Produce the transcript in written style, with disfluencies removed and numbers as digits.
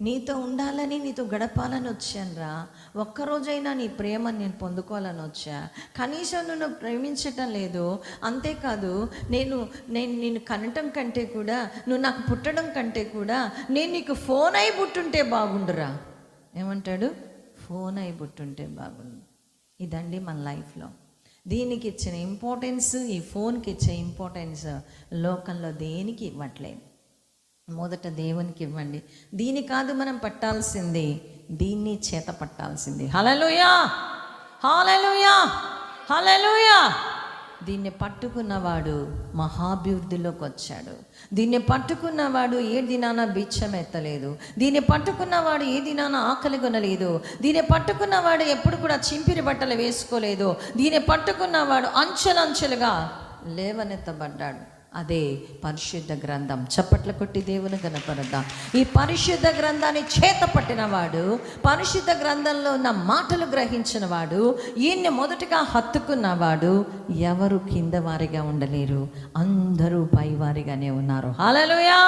నీతో ఉండాలని, నీతో గడపాలని వచ్చానురా. ఒక్కరోజైనా నీ ప్రేమ నేను పొందుకోవాలని వచ్చా. కనీసం నువ్వు ప్రేమించటం లేదు. అంతేకాదు, నేను నిన్ను కనటం కంటే కూడా, నువ్వు నాకు పుట్టడం కంటే కూడా, నేను నీకు ఫోన్ అయి పుట్టుంటే బాగుండురా. ఏమంటాడు? ఫోన్ అయి పుట్టుంటే బాగుండు. ఇదండి మన లైఫ్లో దీనికి ఇచ్చిన ఇంపార్టెన్స్, ఈ ఫోన్కి ఇచ్చే ఇంపార్టెన్స్ లోకంలో దేనికి ఇవ్వట్లేదు. మొదట దేవునికి ఇవ్వండి. దీని కాదు మనం పట్టాల్సింది, దీన్ని చేత పట్టాల్సింది. హల్లెలూయా, హల్లెలూయా, హల్లెలూయా. దీన్ని పట్టుకున్నవాడు మహాభివృద్ధిలోకి వచ్చాడు. దీన్ని పట్టుకున్నవాడు ఏ దినాన బిచ్చం ఎత్తలేదు. దీన్ని పట్టుకున్నవాడు ఏ దినాన ఆకలి కొనలేదు. దీన్ని పట్టుకున్నవాడు ఎప్పుడు కూడా చింపిరి బట్టలు వేసుకోలేదు. దీన్ని పట్టుకున్నవాడు అంచెలంచెలుగా లేవనెత్తబడ్డాడు. అదే పరిశుద్ధ గ్రంథం. చప్పట్ల కొట్టి దేవుని కనపడదాం. ఈ పరిశుద్ధ గ్రంథాన్ని చేత పట్టినవాడు, పరిశుద్ధ గ్రంథంలో ఉన్న మాటలు గ్రహించిన వాడు, ఈయన్ని మొదటగా హత్తుకున్నవాడు ఎవరు కింద వారిగా ఉండలేరు, అందరూ పైవారిగానే ఉన్నారు. హల్లెలూయా.